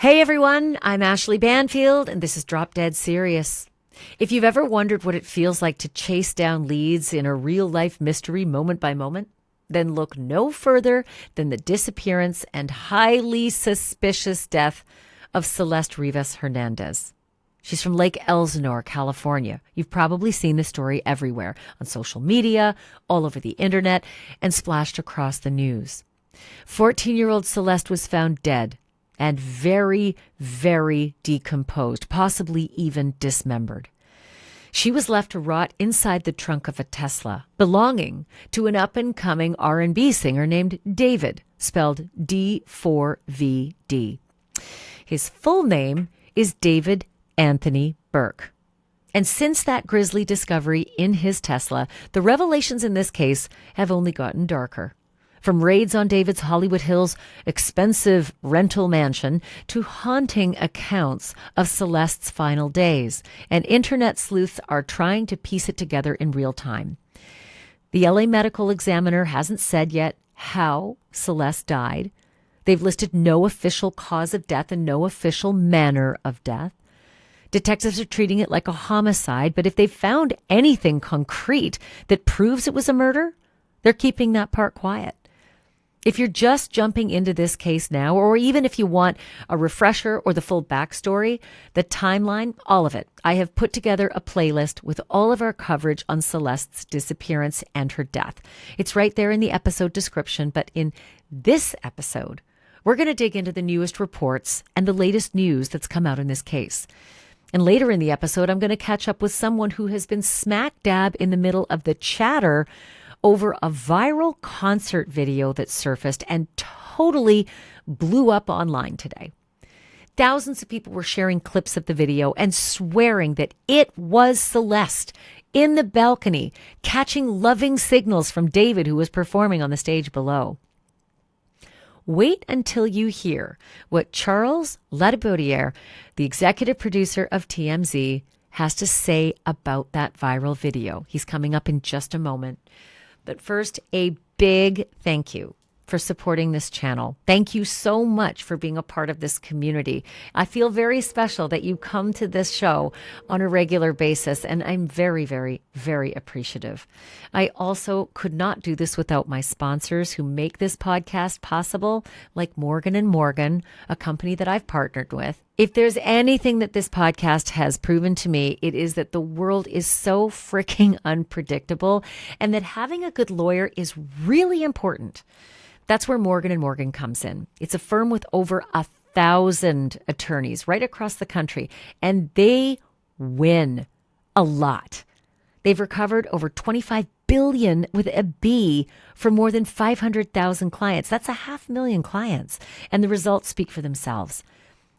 Hey everyone, I'm Ashleigh Banfield, and this is Drop Dead Serious. If you've ever wondered what it feels like to chase down leads in a real-life mystery moment by moment, then look no further than the disappearance and highly suspicious death of Celeste Rivas Hernandez. She's from Lake Elsinore, California. You've probably seen the story everywhere, on social media, all over the internet, and splashed across the news. 14-year-old Celeste was found dead and very, very decomposed, possibly even dismembered. She was left to rot inside the trunk of a Tesla, belonging to an up-and-coming R&B singer named David, spelled D4vd. His full name is David Anthony Burke. And since that grisly discovery in his Tesla, the revelations in this case have only gotten darker. From raids on David's Hollywood Hills expensive rental mansion to haunting accounts of Celeste's final days, and internet sleuths are trying to piece it together in real time. The LA Medical Examiner hasn't said yet how Celeste died. They've listed no official cause of death and no official manner of death. Detectives are treating it like a homicide, but if they've found anything concrete that proves it was a murder, they're keeping that part quiet. If you're just jumping into this case now, or even if you want a refresher or the full backstory, the timeline, all of it, I have put together a playlist with all of our coverage on Celeste's disappearance and her death. It's right there in the episode description, but in this episode, we're going to dig into the newest reports and the latest news that's come out in this case. And later in the episode, I'm going to catch up with someone who has been smack dab in the middle of the chatter over a viral concert video that surfaced and totally blew up online today. Thousands of people were sharing clips of the video and swearing that it was Celeste in the balcony, catching loving signals from David, who was performing on the stage below. Wait until you hear what Charles Ladibaudiere, the executive producer of TMZ, has to say about that viral video. He's coming up in just a moment. But first, a big thank you for supporting this channel. Thank you so much for being a part of this community. I feel very special that you come to this show on a regular basis, and I'm very, very, very appreciative. I also could not do this without my sponsors who make this podcast possible, like Morgan & Morgan, a company that I've partnered with. If there's anything that this podcast has proven to me, it is that the world is so freaking unpredictable and that having a good lawyer is really important. That's where Morgan & Morgan comes in. It's a firm with over 1,000 attorneys right across the country, and they win a lot. They've recovered over $25 billion with a B for more than 500,000 clients. That's 500,000 clients, and the results speak for themselves.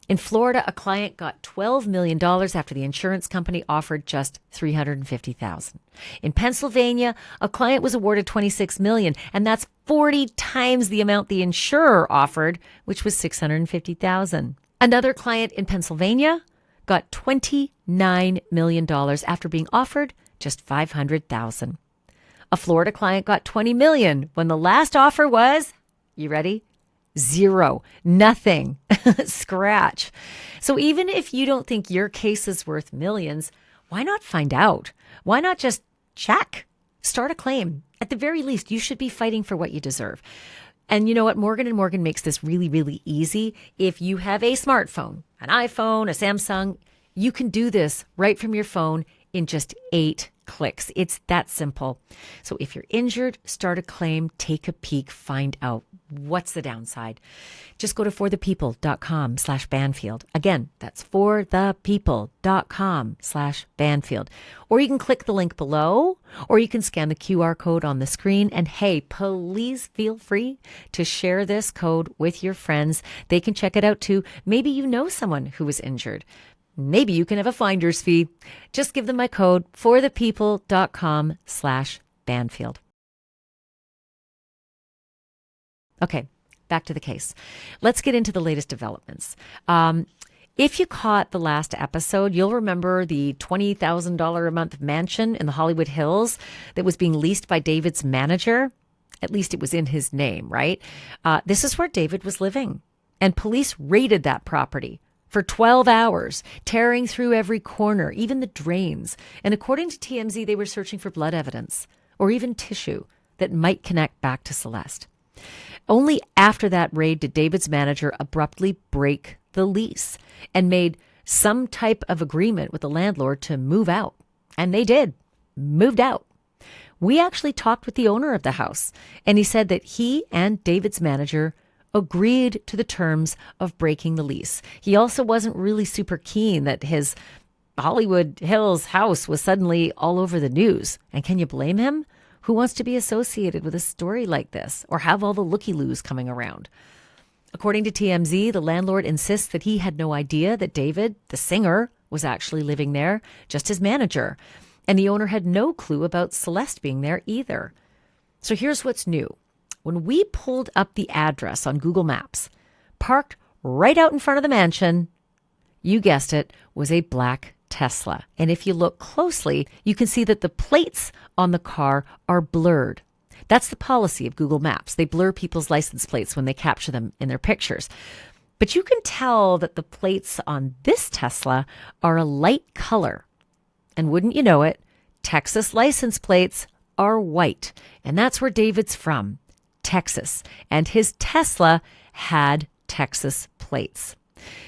In Florida, a client got $12 million after the insurance company offered just $350,000. In Pennsylvania, a client was awarded $26 million, and that's 40 times the amount the insurer offered, which was $650,000. Another client in Pennsylvania got $29 million after being offered just $500,000. A Florida client got $20 million when the last offer was, you ready? Zero, nothing, scratch. So even if you don't think your case is worth millions, why not find out? Why not just check? Start a claim. At the very least, you should be fighting for what you deserve. And you know what? Morgan & Morgan makes this really, really easy. If you have a smartphone, an iPhone, a Samsung, you can do this right from your phone in just 8 clicks. It's that simple. So if you're injured, start a claim, take a peek, find out what's the downside. Just go to forthepeople.com/Banfield. Again, that's forthepeople.com/Banfield. Or you can click the link below, or you can scan the QR code on the screen. And hey, please feel free to share this code with your friends. They can check it out too. Maybe you know someone who was injured. Maybe you can have a finder's fee. Just give them my code, forthepeople.com/Banfield. Okay, back to the case. Let's get into the latest developments. If you caught the last episode, you'll remember the $20,000 a month mansion in the Hollywood Hills that was being leased by David's manager. At least it was in his name, right? This is where David was living. And police raided that property for 12 hours, tearing through every corner, even the drains. And according to TMZ, they were searching for blood evidence or even tissue that might connect back to Celeste. Only after that raid did David's manager abruptly break the lease and made some type of agreement with the landlord to move out. And they did, moved out. We actually talked with the owner of the house, and he said that he and David's manager agreed to the terms of breaking the lease. He also wasn't really super keen that his Hollywood Hills house was suddenly all over the news. And can you blame him? Who wants to be associated with a story like this or have all the looky-loos coming around? According to TMZ, the landlord insists that he had no idea that David, the singer, was actually living there, just his manager. And the owner had no clue about Celeste being there either. So here's what's new. When we pulled up the address on Google Maps, parked right out in front of the mansion, you guessed it, was a black Tesla. And if you look closely, you can see that the plates on the car are blurred. That's the policy of Google Maps. They blur people's license plates when they capture them in their pictures. But you can tell that the plates on this Tesla are a light color. And wouldn't you know it, Texas license plates are white. And that's where David's from, Texas. And his Tesla had Texas plates.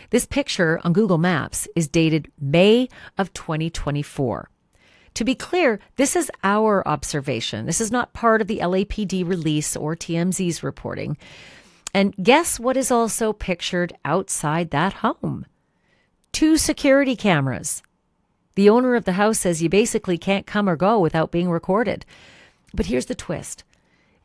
This picture on Google Maps is dated May of 2024. To be clear, this is our observation. This is not part of the LAPD release or TMZ's reporting. And guess what is also pictured outside that home? 2 security cameras. The owner of the house says you basically can't come or go without being recorded. But here's the twist.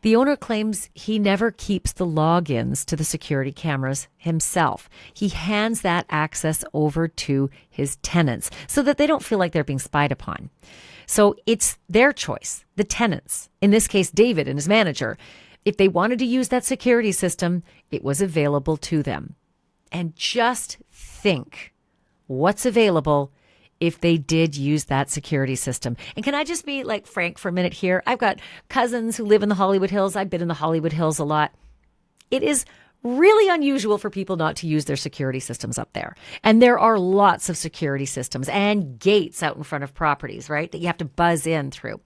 The owner claims he never keeps the logins to the security cameras himself. He hands that access over to his tenants so that they don't feel like they're being spied upon. So it's their choice, the tenants, in this case, David and his manager. If they wanted to use that security system, it was available to them. And just think what's available if they did use that security system. And can I just be like frank for a minute here? I've got cousins who live in the Hollywood Hills. I've been in the Hollywood Hills a lot. It is really unusual for people not to use their security systems up there. And there are lots of security systems and gates out in front of properties, right, that you have to buzz in through.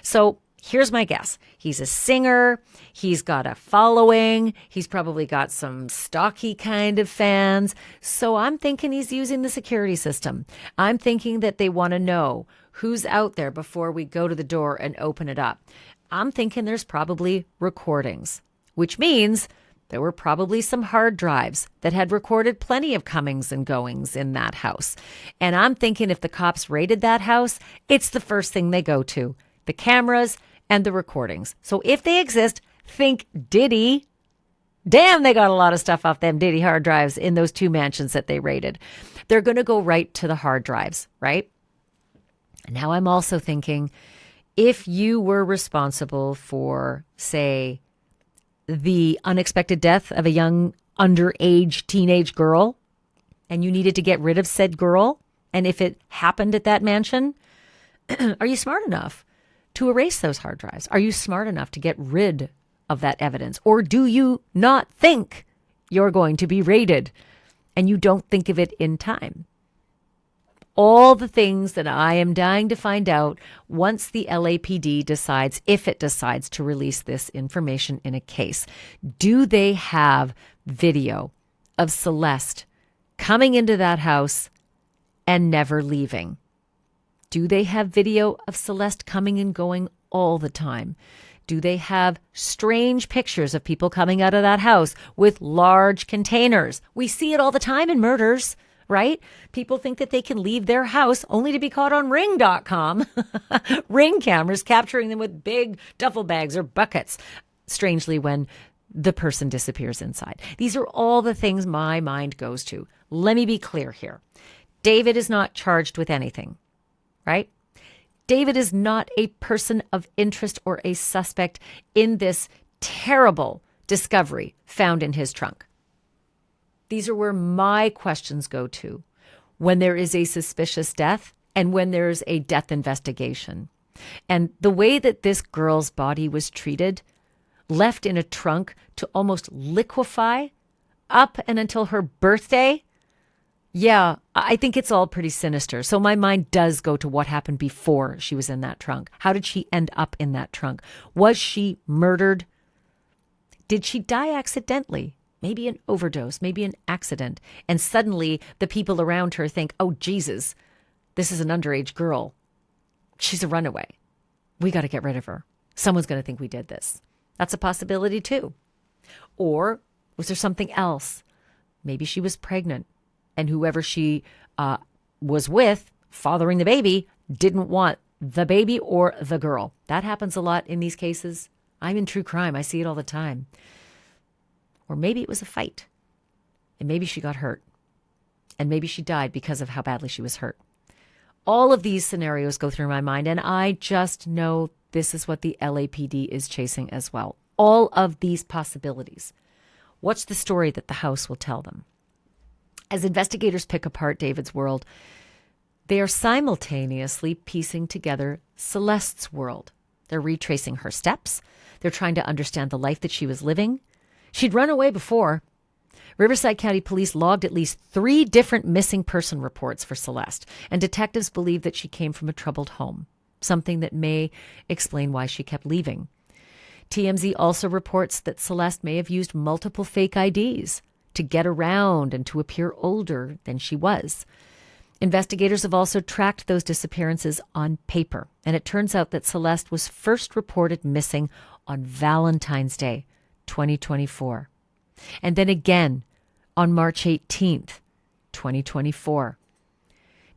So here's my guess. He's a singer. He's got a following. He's probably got some stocky kind of fans. So I'm thinking he's using the security system. I'm thinking that they want to know who's out there before we go to the door and open it up. I'm thinking there's probably recordings, which means there were probably some hard drives that had recorded plenty of comings and goings in that house. And I'm thinking if the cops raided that house, it's the first thing they go to, the cameras and the recordings. So if they exist, think Diddy. Damn, they got a lot of stuff off them Diddy hard drives in those 2 mansions that they raided. They're going to go right to the hard drives, right? Now I'm also thinking, if you were responsible for, say, the unexpected death of a young underage teenage girl, and you needed to get rid of said girl, and if it happened at that mansion, are you smart enough to erase those hard drives? Are you smart enough to get rid of that evidence? Or do you not think you're going to be raided and you don't think of it in time? All the things that I am dying to find out once the LAPD decides, if it decides to release this information in a case. Do they have video of Celeste coming into that house and never leaving? Do they have video of Celeste coming and going all the time? Do they have strange pictures of people coming out of that house with large containers? We see it all the time in murders, right? People think that they can leave their house only to be caught on Ring.com. Ring cameras capturing them with big duffel bags or buckets, strangely, when the person disappears inside. These are all the things my mind goes to. Let me be clear here. David is not charged with anything, right? David is not a person of interest or a suspect in this terrible discovery found in his trunk. These are where my questions go to when there is a suspicious death and when there's a death investigation. And the way that this girl's body was treated, left in a trunk to almost liquefy up and until her birthday, yeah, I think it's all pretty sinister. So my mind does go to what happened before she was in that trunk. How did she end up in that trunk? Was she murdered? Did she die accidentally? Maybe an overdose, maybe an accident. And suddenly the people around her think, oh, Jesus, this is an underage girl. She's a runaway. We got to get rid of her. Someone's going to think we did this. That's a possibility too. Or was there something else? Maybe she was pregnant and whoever she was with, fathering the baby, didn't want the baby or the girl. That happens a lot in these cases. I'm in true crime. I see it all the time. Or maybe it was a fight. And maybe she got hurt. And maybe she died because of how badly she was hurt. All of these scenarios go through my mind, and I just know this is what the LAPD is chasing as well. All of these possibilities. What's the story that the house will tell them? As investigators pick apart David's world, they are simultaneously piecing together Celeste's world. They're retracing her steps. They're trying to understand the life that she was living. She'd run away before. Riverside County Police logged at least 3 different missing person reports for Celeste, and detectives believe that she came from a troubled home, something that may explain why she kept leaving. TMZ also reports that Celeste may have used multiple fake IDs to get around and to appear older than she was. Investigators have also tracked those disappearances on paper, and it turns out that Celeste was first reported missing on Valentine's Day, 2024. And then again on March 18th, 2024.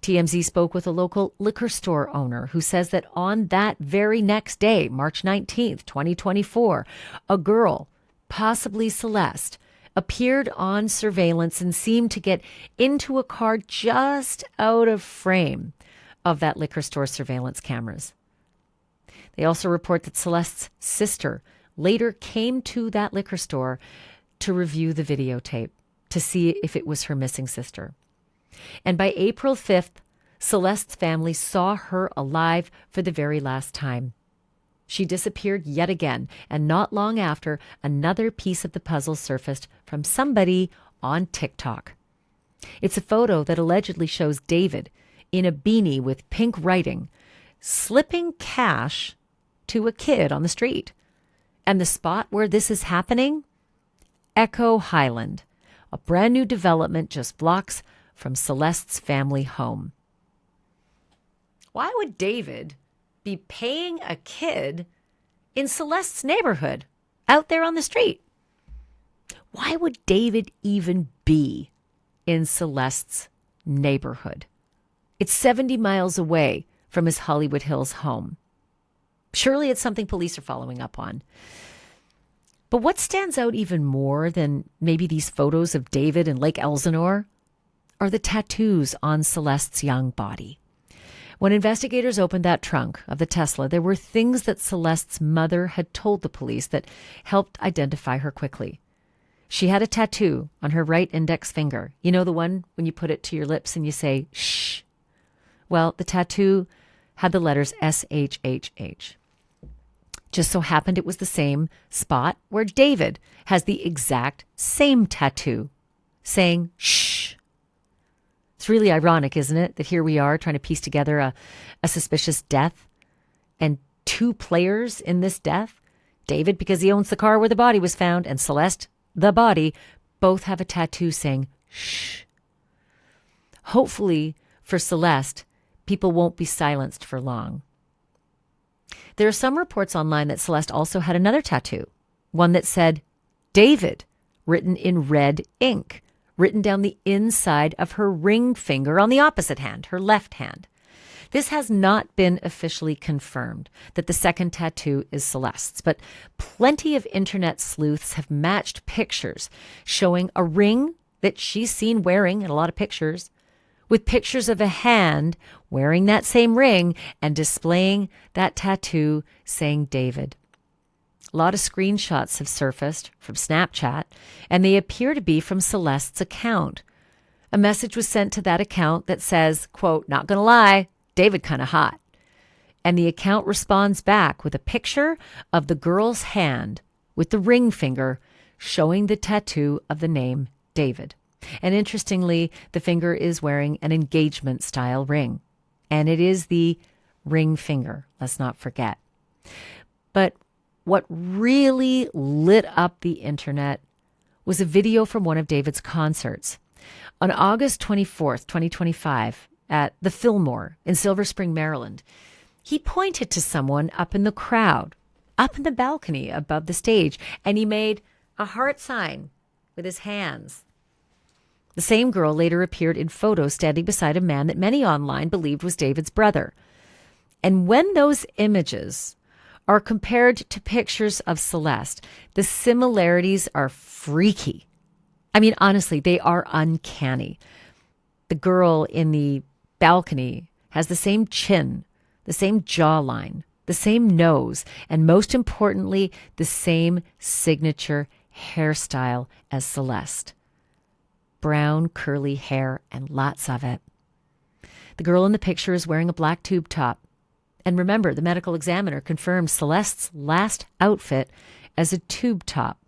TMZ spoke with a local liquor store owner who says that on that very next day, March 19th, 2024, a girl, possibly Celeste, appeared on surveillance and seemed to get into a car just out of frame of that liquor store surveillance cameras. They also report that Celeste's sister later came to that liquor store to review the videotape to see if it was her missing sister. And by April 5th, Celeste's family saw her alive for the very last time. She disappeared yet again, and not long after, another piece of the puzzle surfaced from somebody on TikTok. It's a photo that allegedly shows David in a beanie with pink writing, slipping cash to a kid on the street. And the spot where this is happening? Echo Highland, a brand new development just blocks from Celeste's family home. Why would David be paying a kid in Celeste's neighborhood out there on the street? Why would David even be in Celeste's neighborhood? It's 70 miles away from his Hollywood Hills home. Surely it's something police are following up on. But what stands out even more than maybe these photos of David in Lake Elsinore are the tattoos on Celeste's young body. When investigators opened that trunk of the Tesla, there were things that Celeste's mother had told the police that helped identify her quickly. She had a tattoo on her right index finger. You know, the one when you put it to your lips and you say, shh. Well, the tattoo had the letters SHHH. Just so happened it was the same spot where David has the exact same tattoo, saying, shh. It's really ironic, isn't it, that here we are trying to piece together a suspicious death, and 2 players in this death, David because he owns the car where the body was found, and Celeste, the body, both have a tattoo saying, shh. Hopefully for Celeste, people won't be silenced for long. There are some reports online that Celeste also had another tattoo, one that said, David, written in red ink, written down the inside of her ring finger on the opposite hand, her left hand. This has not been officially confirmed that the second tattoo is Celeste's, but plenty of internet sleuths have matched pictures showing a ring that she's seen wearing in a lot of pictures with pictures of a hand wearing that same ring and displaying that tattoo saying David. A lot of screenshots have surfaced from Snapchat, and they appear to be from Celeste's account. A message was sent to that account that says, quote, not gonna lie, David kinda hot. And the account responds back with a picture of the girl's hand with the ring finger showing the tattoo of the name David. And interestingly, the finger is wearing an engagement-style ring. And it is the ring finger, let's not forget. But what really lit up the internet was a video from one of David's concerts. On August 24th, 2025, at the Fillmore in Silver Spring, Maryland, he pointed to someone up in the crowd, up in the balcony above the stage, and he made a heart sign with his hands. The same girl later appeared in photos standing beside a man that many online believed was David's brother. And when those images are compared to pictures of Celeste, the similarities are freaky. I mean, honestly, they are uncanny. The girl in the balcony has the same chin, the same jawline, the same nose, and most importantly, the same signature hairstyle as Celeste. Brown, curly hair, and lots of it. The girl in the picture is wearing a black tube top. And remember, the medical examiner confirmed Celeste's last outfit as a tube top,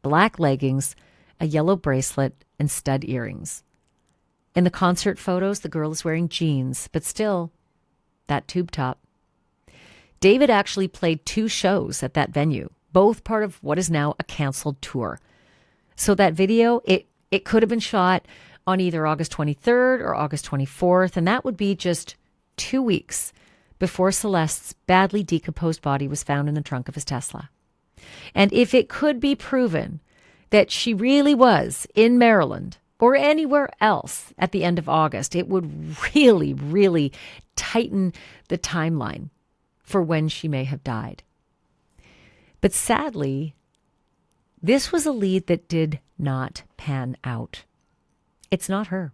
black leggings, a yellow bracelet, and stud earrings. In the concert photos, the girl is wearing jeans, but still, that tube top. David actually played 2 shows at that venue, both part of what is now a canceled tour. So that video, it could have been shot on either August 23rd or August 24th, and that would be just 2 weeks before Celeste's badly decomposed body was found in the trunk of his Tesla. And if it could be proven that she really was in Maryland or anywhere else at the end of August, it would really, really tighten the timeline for when she may have died. But sadly, this was a lead that did not pan out. It's not her.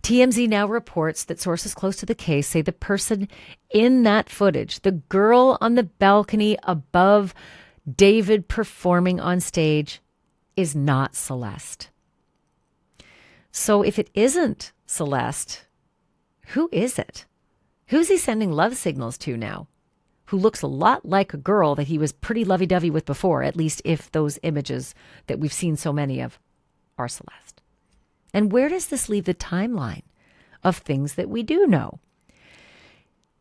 TMZ now reports that sources close to the case say the person in that footage, the girl on the balcony above David performing on stage, is not Celeste. So if it isn't Celeste, who is it? Who's he sending love signals to now? Who looks a lot like a girl that he was pretty lovey-dovey with before, at least if those images that we've seen so many of are Celeste. And where does this leave the timeline of things that we do know?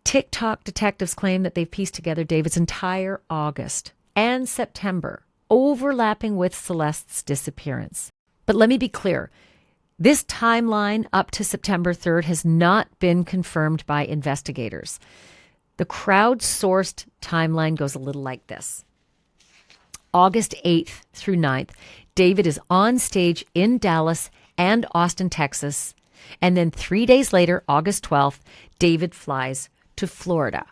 TikTok detectives claim that they've pieced together David's entire August and September, overlapping with Celeste's disappearance. But let me be clear. This timeline up to September 3rd has not been confirmed by investigators. The crowd-sourced timeline goes a little like this. August 8th through 9th, David is on stage in Dallas and Austin, Texas. And then 3 days later, August 12th, David flies to Florida.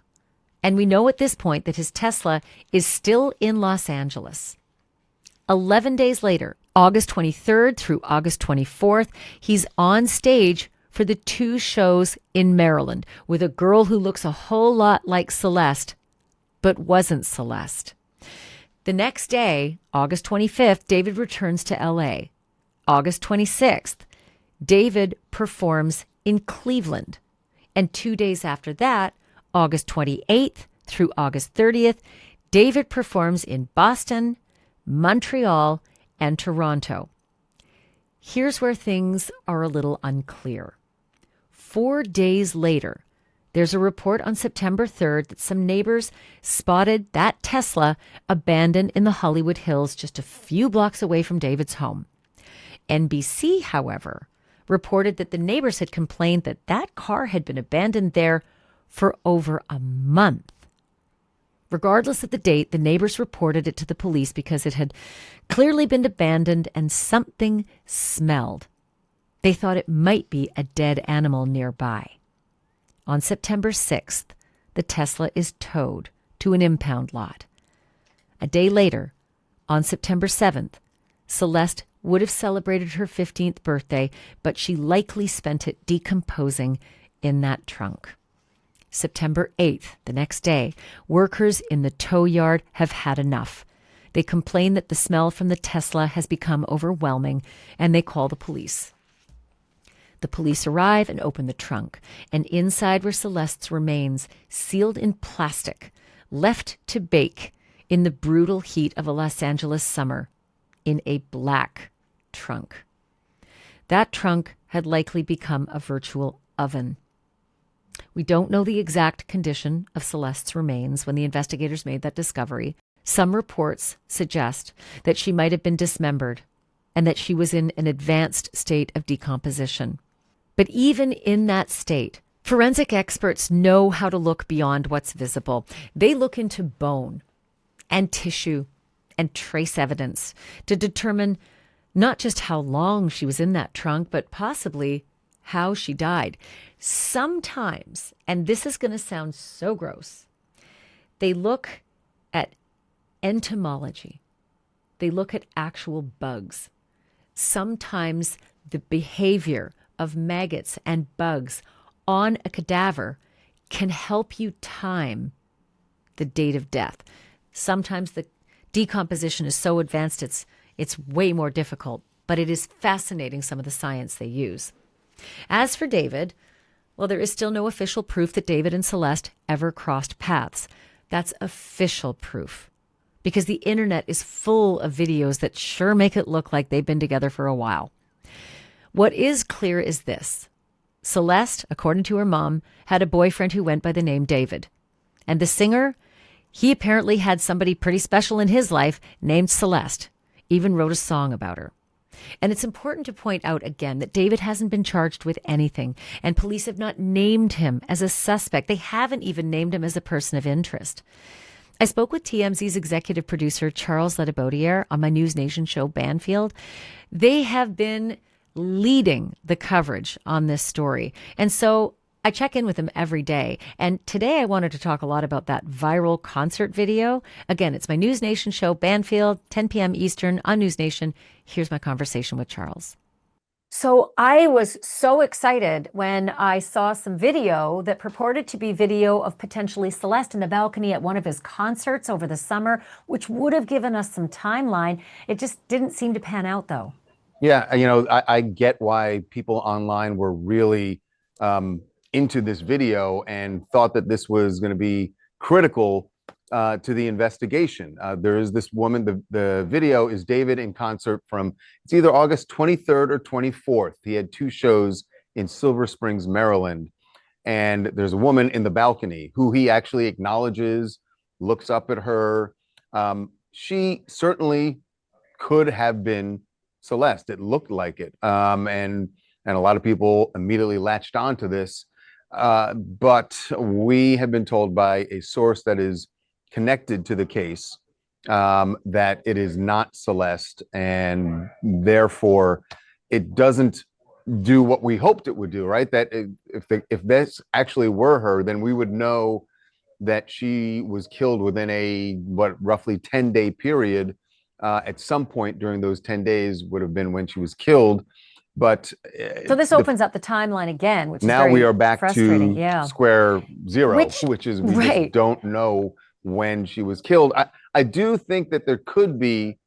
And we know at this point that his Tesla is still in Los Angeles. 11 days later, August 23rd through August 24th, he's on stage for the 2 shows in Maryland with a girl who looks a whole lot like Celeste, but wasn't Celeste. The next day, August 25th, David returns to LA. August 26th, David performs in Cleveland. And 2 days after that, August 28th through August 30th, David performs in Boston, Montreal, and Toronto. Here's where things are a little unclear. 4 days later, there's a report on September 3rd that some neighbors spotted that Tesla abandoned in the Hollywood Hills just a few blocks away from David's home. NBC, however, reported that the neighbors had complained that that car had been abandoned there for over a month. Regardless of the date, the neighbors reported it to the police because it had clearly been abandoned and something smelled. They thought it might be a dead animal nearby. On September 6th, the Tesla is towed to an impound lot. A day later, on September 7th, Celeste would have celebrated her 15th birthday, but she likely spent it decomposing in that trunk. September 8th, the next day, workers in the tow yard have had enough. They complain that the smell from the Tesla has become overwhelming, and they call the police. The police arrive and open the trunk, and inside were Celeste's remains, sealed in plastic, left to bake in the brutal heat of a Los Angeles summer in a black trunk. That trunk had likely become a virtual oven. We don't know the exact condition of Celeste's remains when the investigators made that discovery. Some reports suggest that she might have been dismembered and that she was in an advanced state of decomposition. But even in that state, forensic experts know how to look beyond what's visible. They look into bone and tissue and trace evidence to determine not just how long she was in that trunk, but possibly how she died. Sometimes, and this is going to sound so gross, they look at entomology. They look at actual bugs. Sometimes the behavior of maggots and bugs on a cadaver can help you time the date of death. Sometimes the decomposition is so advanced it's way more difficult, but it is fascinating, some of the science they use. As for David, well, there is still no official proof that David and Celeste ever crossed paths. That's official proof, because the internet is full of videos that sure make it look like they've been together for a while. What is clear is this. Celeste, according to her mom, had a boyfriend who went by the name David. And the singer, he apparently had somebody pretty special in his life named Celeste, even wrote a song about her. And it's important to point out again that David hasn't been charged with anything, and police have not named him as a suspect. They haven't even named him as a person of interest. I spoke with TMZ's executive producer, Charles Ledebaudiere, on my NewsNation show, Banfield. They have been leading the coverage on this story. And so I check in with them every day. And today I wanted to talk a lot about that viral concert video. Again, it's my NewsNation show, Banfield, 10 p.m. Eastern on NewsNation. Here's my conversation with Charles. So I was so excited when I saw some video that purported to be video of potentially Celeste in the balcony at one of his concerts over the summer, which would have given us some timeline. It just didn't seem to pan out, though. Yeah, I get why people online were really into this video and thought that this was going to be critical to the investigation. There is this woman, the video is David in concert from, it's either August 23rd or 24th. He had two shows in Silver Springs, Maryland. And there's a woman in the balcony who he actually acknowledges, looks up at her. She certainly could have been Celeste. It looked like it. And a lot of people immediately latched onto this. But we have been told by a source that is connected to the case that it is not Celeste, and therefore it doesn't do what we hoped it would do, right? That if this actually were her, then we would know that she was killed within a roughly 10-day period. At some point during those 10 days would have been when she was killed. But so this opens up the timeline again, which now is very we are back frustrating. to square zero, which is we just don't know when she was killed. I do think that there could be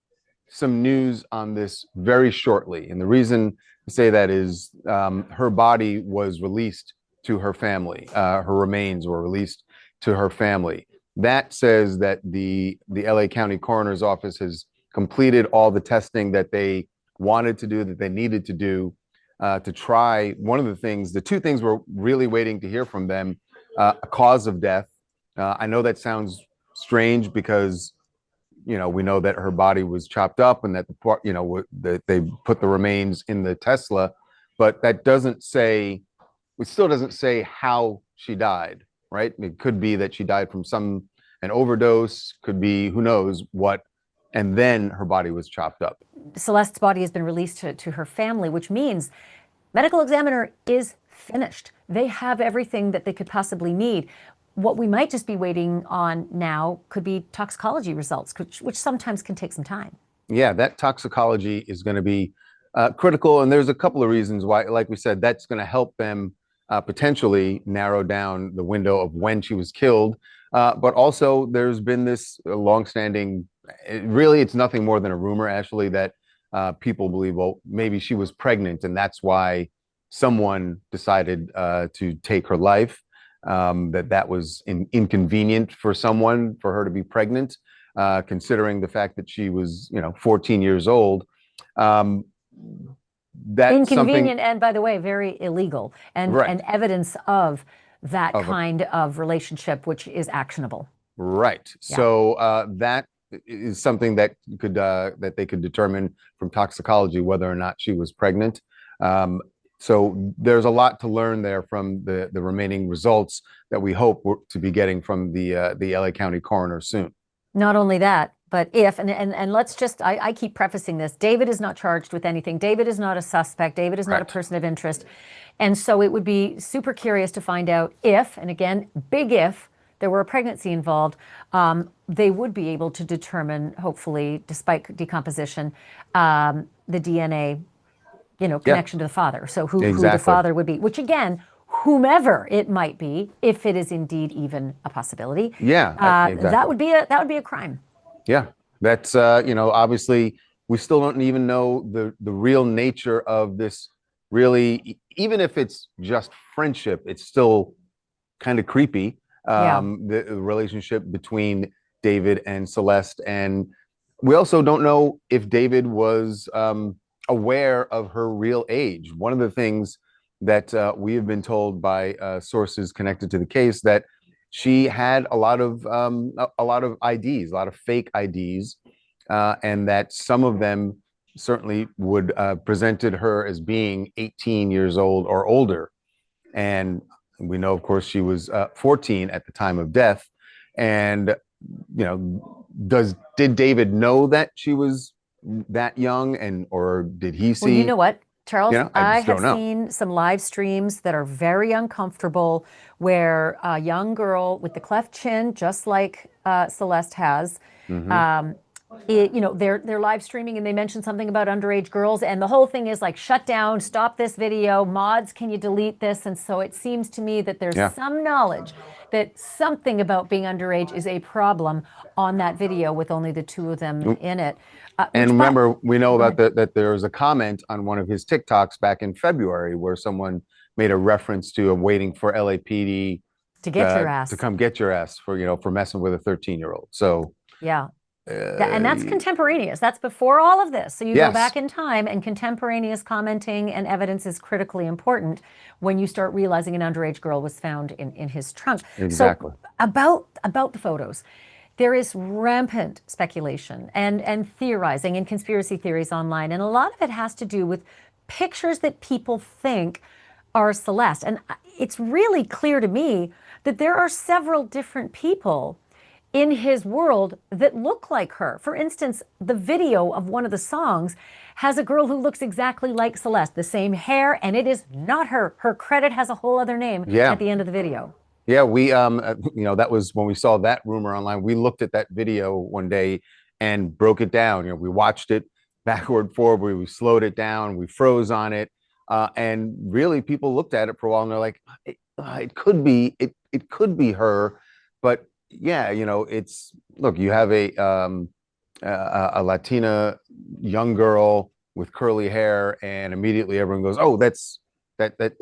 some news on this very shortly. And the reason I say that is her body was released to her family. Her remains were released to her family. That says that the LA County Coroner's Office has completed all the testing that they wanted to do, that they needed to do to try. One of the two things we're really waiting to hear from them, a cause of death. I know that sounds strange because, we know that her body was chopped up and that that they put the remains in the Tesla, but that still doesn't say how she died, right? It could be that she died from an overdose, could be who knows what, and then her body was chopped up. Celeste's body has been released to her family, which means medical examiner is finished. They have everything that they could possibly need. What we might just be waiting on now could be toxicology results, which sometimes can take some time. Yeah, that toxicology is going to be critical. And there's a couple of reasons why, like we said, that's going to help them potentially narrow down the window of when she was killed. But also there's been this longstanding, really, it's nothing more than a rumor, Ashleigh, that people believe, well, maybe she was pregnant and that's why someone decided to take her life, that was inconvenient for someone for her to be pregnant, considering the fact that she was, 14 years old. that's Inconvenient something, and, by the way, very illegal, and right? evidence of that Of a kind of relationship, which is actionable. Right. Yeah. So that is something that that they could determine from toxicology whether or not she was pregnant. So there's a lot to learn there from the remaining results that we hope to be getting from the LA County coroner soon. Not only that, but if, and let's just, I keep prefacing this, David is not charged with anything. David is not a suspect. David is not a Correct. person of interest. And so it would be super curious to find out if, and again, big if, there were a pregnancy involved, they would be able to determine, hopefully, despite decomposition, the DNA, Yeah, connection to the father. So who the exactly. father would be, which again, whomever it might be, if it is indeed even a possibility, Yeah, that exactly. would be a crime. Yeah, that's obviously we still don't even know the real nature of this. Really, even if it's just friendship, it's still kind of creepy. Yeah. The relationship between David and Celeste, and we also don't know if David was aware of her real age. One of the things that we have been told by sources connected to the case that she had a lot of IDs, a lot of fake IDs, and that some of them certainly would presented her as being 18 years old or older. And we know, of course, she was 14 at the time of death. And did David know that she was that young, and or did he Well, you see? know what, Charles? I I just have don't know. seen some live streams that are very uncomfortable where a young girl with the cleft chin, just like Celeste has, Hmm. um, they're live streaming and they mention something about underage girls, and the whole thing is like, shut down, stop this video, mods, can you delete this? And so it seems to me that there's Yeah. some knowledge that something about being underage is a problem on that video with only the two of them in it. And Which, but remember, we know go about ahead. that there was a comment on one of his TikToks back in February where someone made a reference to waiting for LAPD To get your to ass. come get your ass for messing with a 13-year-old. So Yeah. And that's uh, contemporaneous. That's before all of this. So you go yes, back in time, and contemporaneous commenting and evidence is critically important when you start realizing an underage girl was found in his trunk. So exactly. about the photos, there is rampant speculation and theorizing and conspiracy theories online. And a lot of it has to do with pictures that people think are Celeste. And it's really clear to me that there are several different people in his world that look like her. For instance, the video of one of the songs has a girl who looks exactly like Celeste, the same hair, and it is not her. Her credit has a whole other name Yeah. at the end of the video. Yeah, we that was when we saw that rumor online. We looked at that video one day and broke it down. We watched it backward, forward. We slowed it down. We froze on it, and really, people looked at it for a while and they're like, it could be it could be her, but yeah, it's look. You have a Latina young girl with curly hair, and immediately everyone goes, oh, that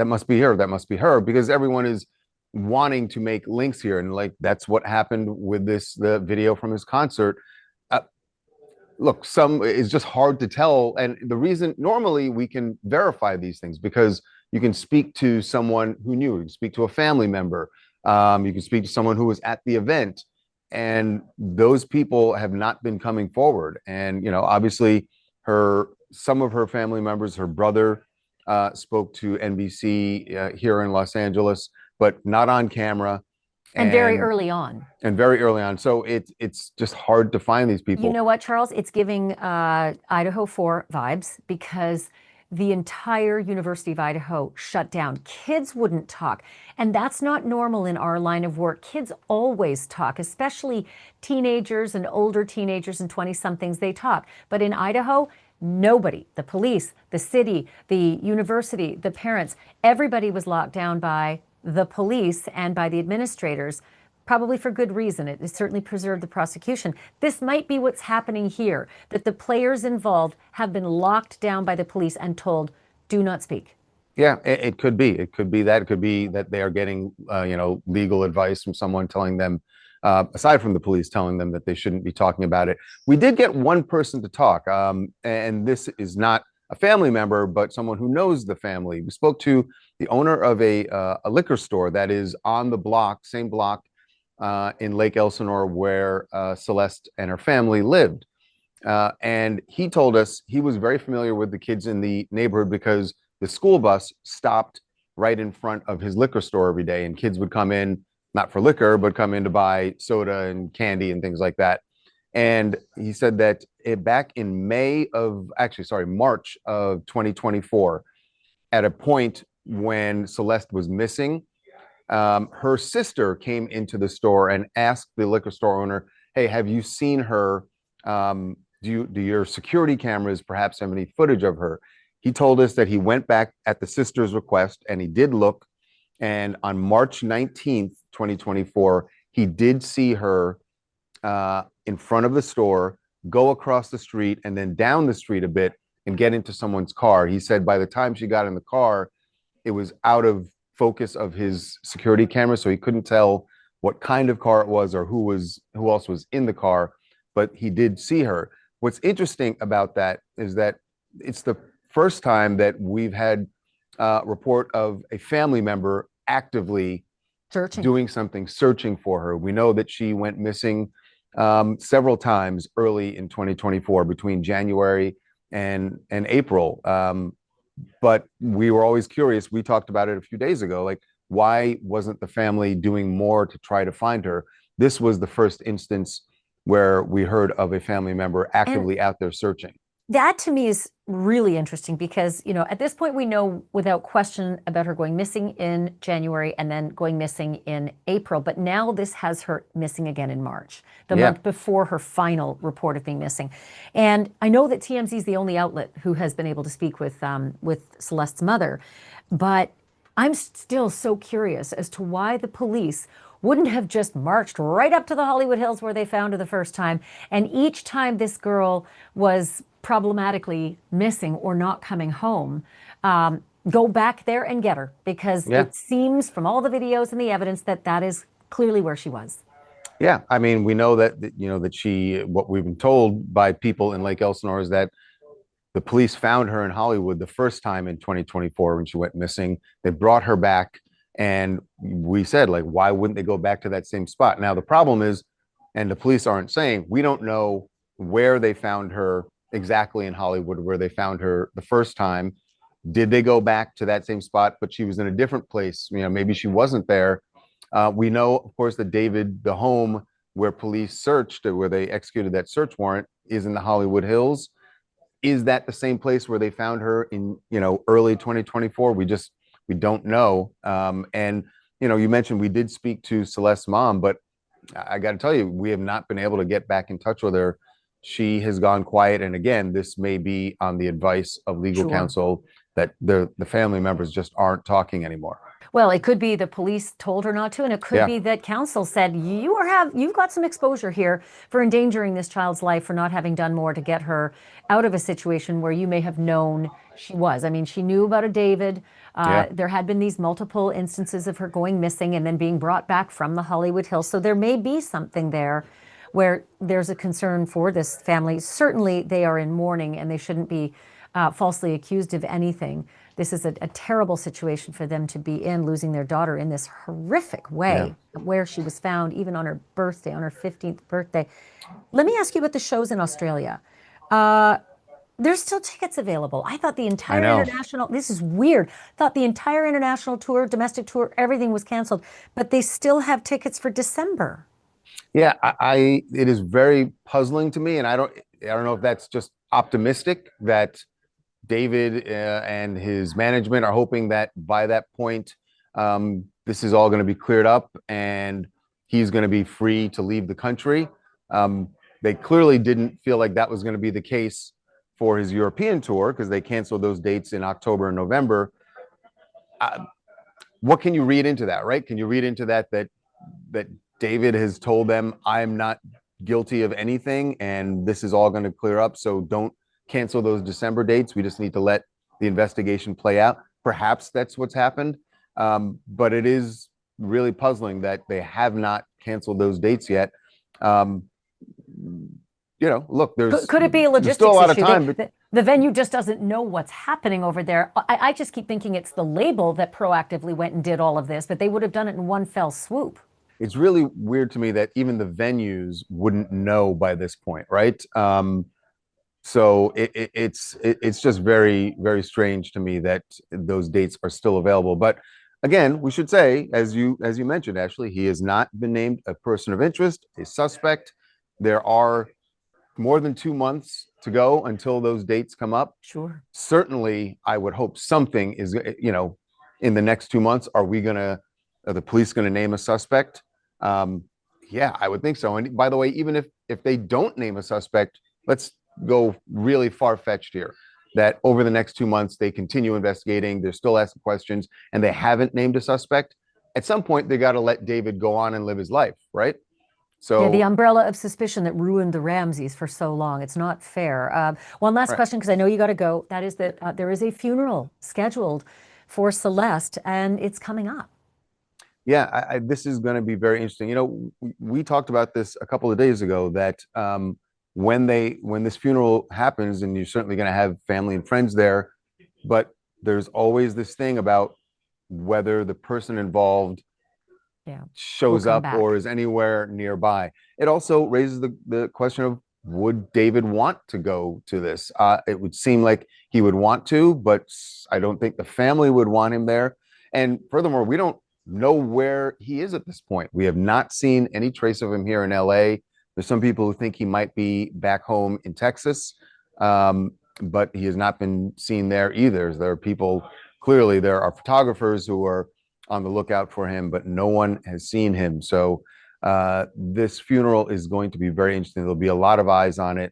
must be her. That must be her, because everyone is wanting to make links here, and like that's what happened with the video from his concert. Look, some is just hard to tell, and the reason normally we can verify these things because you can speak to someone who knew, you can speak to a family member, you can speak to someone who was at the event, and those people have not been coming forward. And obviously some of her family members, her brother spoke to NBC here in Los Angeles, but not on camera, And very and early on. very early on. So it's just hard to find these You people. know what, Charles? It's giving Idaho 4 vibes, because the entire University of Idaho shut down. Kids wouldn't talk. And that's not normal in our line of work. Kids always talk, especially teenagers and older teenagers and 20-somethings, they talk. But in Idaho, nobody, the police, the city, the university, the parents, everybody was locked down by the police and by the administrators, probably for good reason. It certainly preserved the prosecution. This might be what's happening here, that the players involved have been locked down by the police and told, do not speak. Yeah, it could be. It could be that. It could be that they are getting, legal advice from someone telling them, aside from the police telling them that they shouldn't be talking about it. We did get one person to talk, and this is not a family member, but someone who knows the family. We spoke to the owner of a liquor store that is on the block, same block in Lake Elsinore where Celeste and her family lived. And he told us he was very familiar with the kids in the neighborhood because the school bus stopped right in front of his liquor store every day, and kids would come in, not for liquor, but come in to buy soda and candy and things like that. And he said that back in March of 2024, at a point when Celeste was missing, her sister came into the store and asked the liquor store owner, "Hey, have you seen her? Do your security cameras perhaps have any footage of her?" He told us that he went back at the sister's request and he did look. And on March 19th, 2024, he did see her in front of the store, go across the street and then down the street a bit and get into someone's car. He said by the time she got in the car, it was out of focus of his security camera, so he couldn't tell what kind of car it was or who else was in the car, but he did see her. What's interesting about that is that it's the first time that we've had a report of a family member actively doing something, searching for her. We know that she went missing several times early in 2024 between January and April. But we were always curious. We talked about it a few days ago. Like, why wasn't the family doing more to try to find her? This was the first instance where we heard of a family member actively out there searching. That to me is really interesting because, at this point we know without question about her going missing in January and then going missing in April. But now this has her missing again in March, the month before her final report of being missing. And I know that TMZ is the only outlet who has been able to speak with Celeste's mother. But I'm still so curious as to why the police wouldn't have just marched right up to the Hollywood Hills where they found her the first time. And each time this girl was problematically missing or not coming home, go back there and get her, because it seems from all the videos and the evidence that is clearly where she was. Yeah, I mean, we know that she, what we've been told by people in Lake Elsinore is that the police found her in Hollywood the first time in 2024 when she went missing. They brought her back, and we said, like, why wouldn't they go back to that same spot? Now, the problem is, and the police aren't saying, we don't know where they found her exactly in Hollywood, where they found her the first time. Did they go back to that same spot, but she was in a different place? Maybe she wasn't there. We know, of course, that the home where police searched, where they executed that search warrant, is in the Hollywood Hills. Is that the same place where they found her in, early 2024? We don't know. And, you mentioned we did speak to Celeste's mom, but I got to tell you, we have not been able to get back in touch with her. She has gone quiet. And again, this may be on the advice of legal counsel that the family members just aren't talking anymore. Well, it could be the police told her not to, and it could be that counsel said, you've got some exposure here for endangering this child's life, for not having done more to get her out of a situation where you may have known she was. I mean, she knew about a David. There had been these multiple instances of her going missing and then being brought back from the Hollywood Hills. So there may be something there where there's a concern for this family. Certainly they are in mourning and they shouldn't be falsely accused of anything. This is a terrible situation for them to be in, losing their daughter in this horrific way, where she was found even on her birthday, on her 15th birthday. Let me ask you about the shows in Australia. There's still tickets available. I thought the entire international, this is weird, thought the entire international tour, domestic tour, everything was canceled, but they still have tickets for December. Yeah, it is very puzzling to me, and I don't know if that's just optimistic that David and his management are hoping that by that point, this is all going to be cleared up and he's going to be free to leave the country. They clearly didn't feel like that was going to be the case for his European tour, because they canceled those dates in October and November. What can you read into that, right? Can you read into that David has told them, I'm not guilty of anything and this is all going to clear up, so don't cancel those December dates. We just need to let the investigation play out. Perhaps that's what's happened. But it is really puzzling that they have not canceled those dates yet. Look, Could it be a logistics still a lot issue? of time. The venue just doesn't know what's happening over there. I just keep thinking it's the label that proactively went and did all of this, but they would have done it in one fell swoop. It's really weird to me that even the venues wouldn't know by this point, right? So it's just very, very strange to me that those dates are still available. But again, we should say, as you mentioned, Ashley, he has not been named a person of interest, a suspect. There are more than 2 months to go until those dates come up. Sure. Certainly, I would hope something is, in the next 2 months. Are the police going to name a suspect? Yeah, I would think so. And by the way, even if they don't name a suspect, let's go really far-fetched here, that over the next 2 months, they continue investigating, they're still asking questions, and they haven't named a suspect. At some point, they got to let David go on and live his life, right? So Yeah, the umbrella of suspicion that ruined the Ramseys for so long. It's not fair. One last question, because I know you got to go. That is that there is a funeral scheduled for Celeste, and it's coming up. yeah, this is going to be very interesting. We talked about this a couple of days ago, that when this funeral happens, and you're certainly going to have family and friends there, but there's always this thing about whether the person involved shows up or is anywhere nearby. It also raises the question of, would David want to go to this? It would seem like he would want to, but I don't think the family would want him there. And furthermore, we don't know where he is at this point. We have not seen any trace of him here in LA. There's some people who think he might be back home in Texas, but he has not been seen there either. There are photographers who are on the lookout for him, but no one has seen him. So this funeral is going to be very interesting. There'll be a lot of eyes on it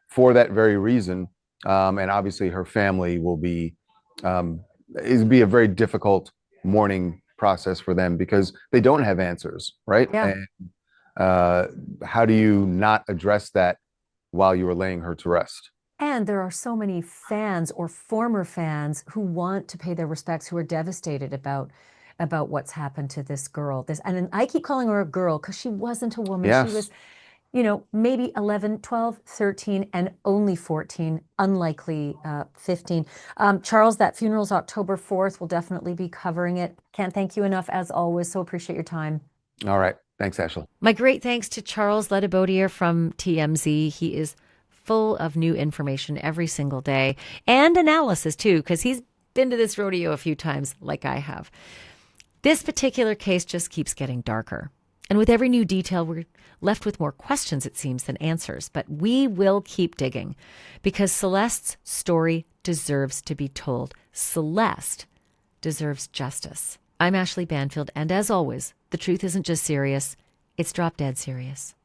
for that very reason. And obviously her family will it'll be a very difficult mourning process for them, because they don't have answers, right? Yeah. And how do you not address that while you were laying her to rest? And there are so many fans or former fans who want to pay their respects, who are devastated about what's happened to this girl. And I keep calling her a girl because she wasn't a woman. Yes. She was, maybe 11, 12, 13, and only 14, unlikely 15. Charles, that funeral's October 4th. We'll definitely be covering it. Can't thank you enough, as always. So appreciate your time. All right. Thanks, Ashley. My great thanks to Charles Ledebodier from TMZ. He is full of new information every single day, and analysis too, because he's been to this rodeo a few times like I have. This particular case just keeps getting darker. And with every new detail, we're left with more questions, it seems, than answers. But we will keep digging, because Celeste's story deserves to be told. Celeste deserves justice. I'm Ashleigh Banfield, and as always, the truth isn't just serious, it's drop dead serious.